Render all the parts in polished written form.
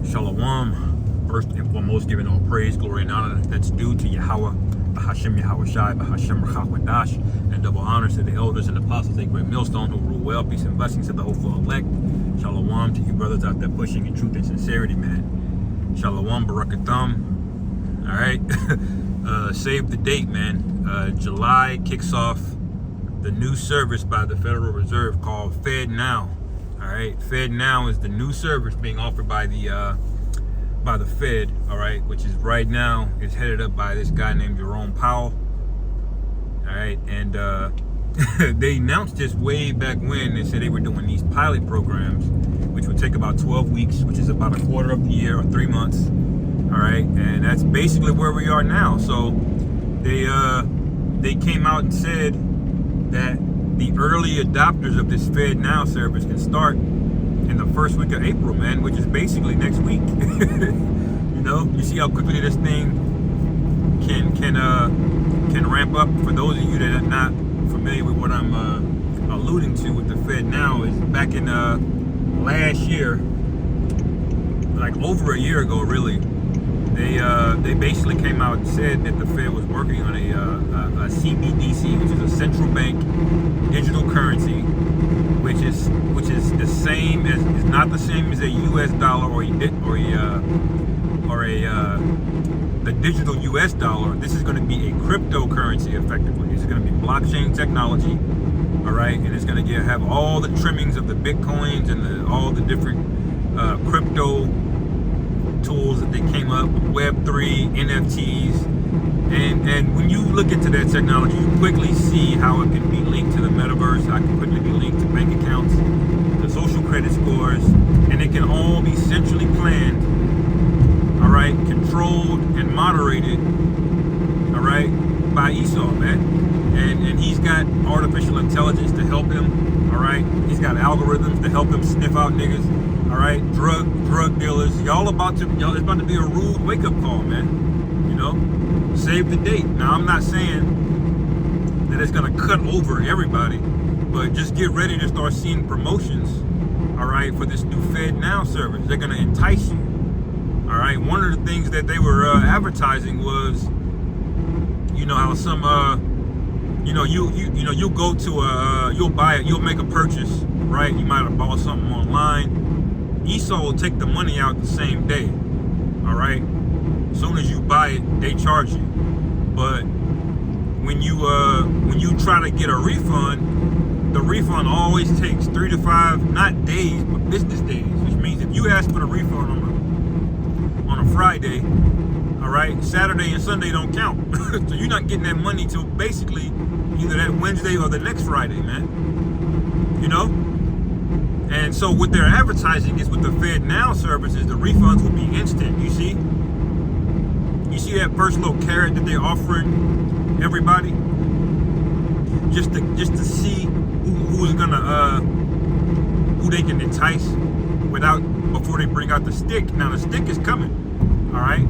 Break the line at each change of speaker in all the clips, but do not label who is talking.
Shalom. First and foremost, giving all praise, glory, and honor that's due to Yahweh, Bahashem Yahweh Shai, Bahashem Rachawadash, and double honors to the elders and apostles, a great millstone who rule well, peace and blessings to the hopeful elect. Shalom to you brothers out there pushing in truth and sincerity, man. Shalom, Barakatham. All right. Save the date, man. July kicks off the new service by the Federal Reserve called FedNow. All right, FedNow is the new service being offered by the Fed. All right, which is right now is headed up by this guy named Jerome Powell. All right, and they announced this way back when. They said they were doing these pilot programs, which would take about 12 weeks, which is about a quarter of the year or 3 months. All right, and that's basically where we are now. So they came out and said that the early adopters of this FedNow service can start in the first week of April, man, which is basically next week. You know, you see how quickly this thing can ramp up. For those of you that are not familiar with what I'm alluding to with the FedNow, is back in last year, like over a year ago, really. They basically came out and said that the Fed was working on a CBDC, which is a central bank digital currency, which is the same as, is not the same as a U.S. dollar or the digital U.S. dollar. This is going to be a cryptocurrency, effectively. This is going to be blockchain technology, all right, and it's going to have all the trimmings of the bitcoins and all the different crypto tools that they came up, Web3, NFTs, and when you look into that technology, you quickly see how it can be linked to the metaverse, how it can quickly be linked to bank accounts, to social credit scores, and it can all be centrally planned, all right, controlled and moderated, all right, by Esau, man. And he's got artificial intelligence to help him, all right. He's got algorithms to help him sniff out niggas. All right, drug dealers. It's about to be a rude wake-up call, man. You know, save the date. Now, I'm not saying that it's gonna cut over everybody, but just get ready to start seeing promotions. All right, for this new FedNow service, they're gonna entice you. All right, one of the things that they were advertising was, you know, how some, you'll go to you'll make a purchase, right? You might have bought something online. Esau will take the money out the same day, all right? As soon as you buy it, they charge you. But when you try to get a refund, the refund always takes 3 to 5, not days, but business days, which means if you ask for the refund on a Friday, all right, Saturday and Sunday don't count. So you're not getting that money till basically either that Wednesday or the next Friday, man. You know? And so what they're advertising is with the FedNow services, the refunds will be instant. You see that first little carrot that they're offering everybody, just to see who's gonna who they can entice before they bring out the stick. Now the stick is coming. All right,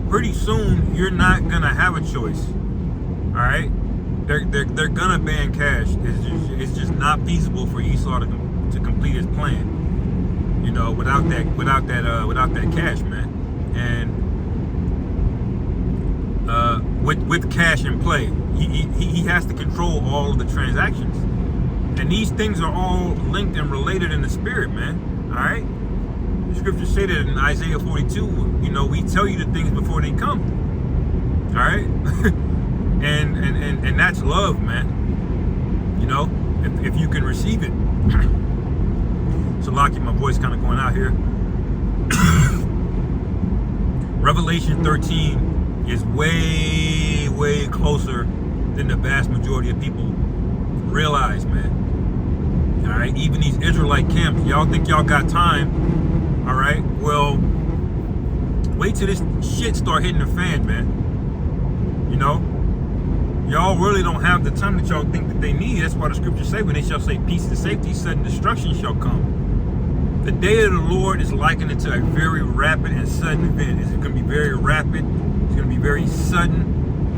pretty soon you're not gonna have a choice. All right, they're gonna ban cash. It's just not feasible for Esau to complete his plan, you know, without that cash, man. And with cash in play, he has to control all of the transactions, and these things are all linked and related in the spirit, man. All right, the scriptures say that in Isaiah 42. You know, we tell you the things before they come. All right, and that's love, man. You know, if you can receive it. So, Lockie, my voice kind of going out here. Revelation 13 is way, way closer than the vast majority of people realize, man. All right, even these Israelite camps, y'all think y'all got time. All right, well, wait till this shit start hitting the fan, man. You know, y'all really don't have the time that y'all think that they need. That's why the scriptures say, when they shall say peace and safety, sudden destruction shall come. The day of the Lord is likened to a very rapid and sudden event. It's going to be very rapid, it's going to be very sudden,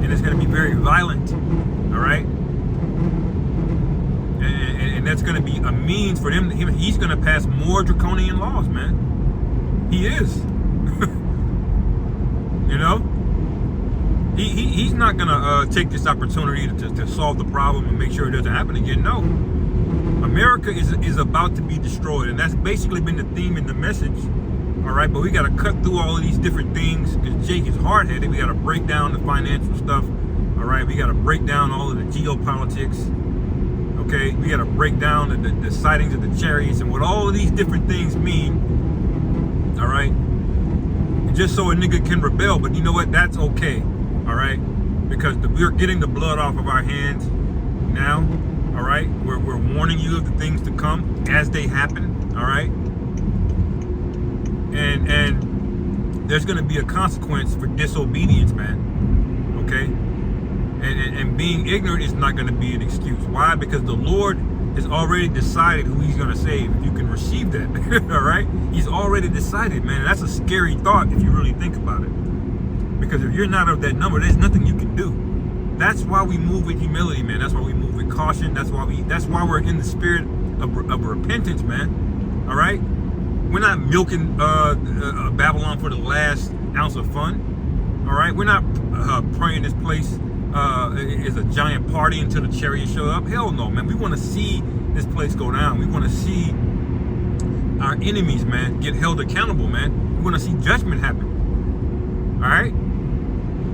and it's going to be very violent. All right? And that's going to be a means for them. He's going to pass more draconian laws, man. He is. You know, he's not gonna take this opportunity to solve the problem and make sure it doesn't happen again. No, America is about to be destroyed, and that's basically been the theme and the message. All right, but we got to cut through all of these different things because Jake is hard-headed. We got to break down the financial stuff. All right, we got to break down all of the geopolitics. Okay, we got to break down the sightings of the chariots and what all of these different things mean. All right, just so a nigga can rebel. But you know what? That's okay. All right, because we're getting the blood off of our hands now. All right, we're warning you of the things to come as they happen. All right. And there's going to be a consequence for disobedience, man. Okay? And being ignorant is not going to be an excuse. Why? Because the Lord has already decided who he's going to save. If you can receive that, all right? He's already decided, man. That's a scary thought if you really think about it. Because if you're not of that number, there's nothing you can do. That's why we move with humility, man. That's why we move with caution. That's why we're in the spirit of repentance, man. All right? We're not milking Babylon for the last ounce of fun. All right, we're not praying this place is a giant party until the chariots show up. Hell no, man. We want to see this place go down. We want to see our enemies, man, get held accountable, man. We want to see judgment happen. All right,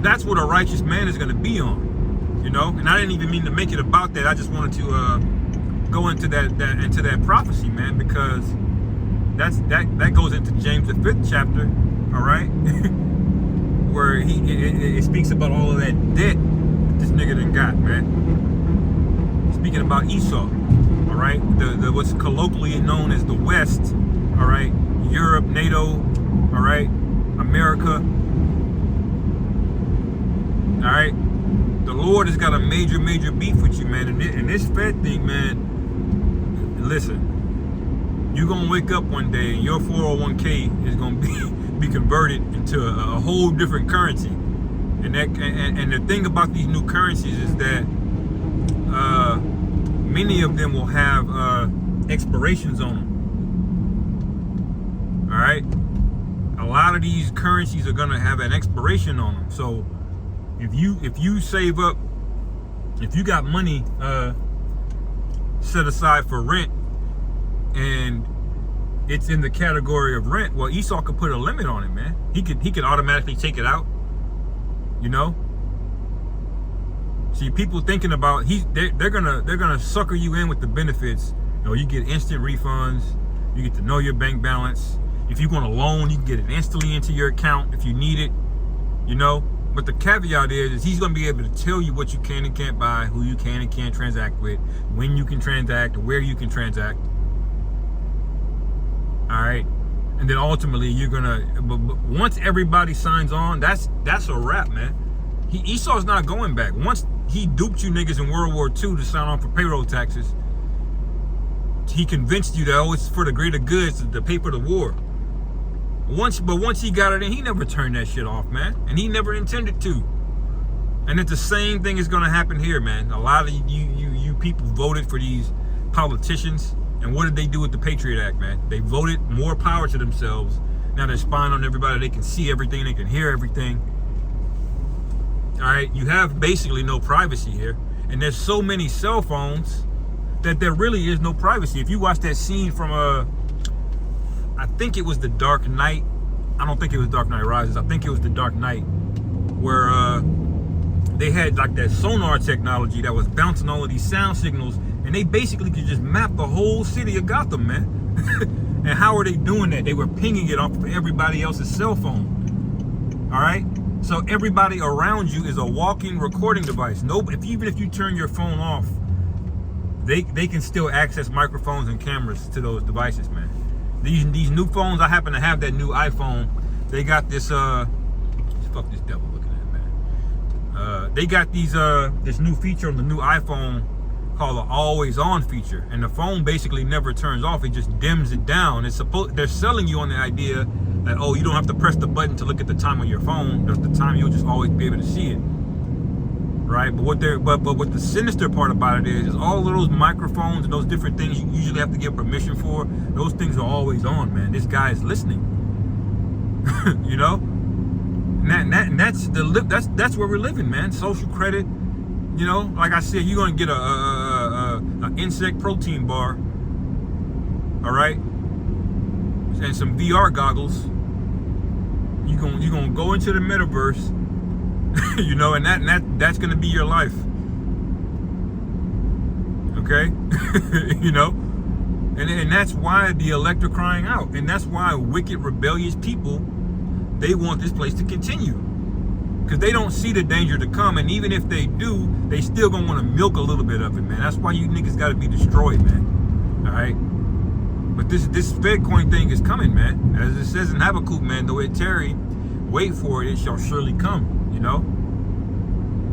that's what a righteous man is going to be on. You know, and I didn't even mean to make it about that. I just wanted to go into that prophecy, man, because that goes into James the 5th chapter, all right, where it speaks about all of that debt that this nigga done got, man. Speaking about Esau, all right, the what's colloquially known as the West, all right, Europe, NATO, all right, America, all right. The Lord has got a major beef with you, man, and this Fed thing, man. Listen. You're gonna wake up one day and your 401k is gonna be converted into a whole different currency. And the thing about these new currencies is that many of them will have expirations on them. All right, a lot of these currencies are gonna have an expiration on them. So if you save up, if you got money set aside for rent, and it's in the category of rent, well, Esau could put a limit on it, man. He could automatically take it out. You know. See, people thinking about they're gonna sucker you in with the benefits. You know, you get instant refunds. You get to know your bank balance. If you want a loan, you can get it instantly into your account if you need it. You know. But the caveat is he's going to be able to tell you what you can and can't buy, who you can and can't transact with, when you can transact, or where you can transact. All right, and then ultimately you're gonna. But once everybody signs on, that's a wrap, man. Esau's not going back. Once he duped you niggas in World War II to sign on for payroll taxes, he convinced you that it's for the greater good to pay for the war. Once he got it in, he never turned that shit off, man, and he never intended to. And it's the same thing is gonna happen here, man. A lot of you people voted for these politicians. And what did they do with the Patriot Act, man? They voted more power to themselves. Now they're spying on everybody. They can see everything. They can hear everything. All right, you have basically no privacy here. And there's so many cell phones that there really is no privacy. If you watch that scene from I think it was The Dark Knight. I don't think it was Dark Knight Rises. I think it was The Dark Knight, where they had like that sonar technology that was bouncing all of these sound signals. And they basically could just map the whole city of Gotham, man. And how are they doing that? They were pinging it off of everybody else's cell phone. All right? So everybody around you is a walking recording device. Even if you turn your phone off, they can still access microphones and cameras to those devices, man. These new phones, I happen to have that new iPhone. They got this, fuck this devil looking at, man. They got this new feature on the new iPhone called the always on feature, and the phone basically never turns off. It just dims it down. They're selling you on the idea that, oh, you don't have to press the button to look at the time on your phone. There's the time, you'll just always be able to see it, right? But what the sinister part about it is all of those microphones and those different things you usually have to get permission for, those things are always on, man. This guy is listening. You know, That's where we're living, man. Social credit. You know, like I said, you're gonna get a insect protein bar, all right, and some VR goggles. You're gonna go into the metaverse, you know, and that's gonna be your life. Okay, you know, and that's why the elect are crying out, and that's why wicked, rebellious people, they want this place to continue. Because they don't see the danger to come, and even if they do, they still gonna want to milk a little bit of it, man. That's why you niggas gotta be destroyed, man. All right. But this FedCoin thing is coming, man. As it says in Habakkuk, man, though it tarry, wait for it; it shall surely come. You know.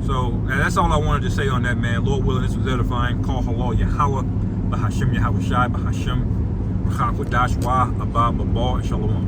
So that's all I wanted to say on that, man. Lord willing, this was edifying. Call halal Yahweh, Bahashem Yahweh Shai, Bahashem Rachak Wadash Wa Abba Babal and Shalom.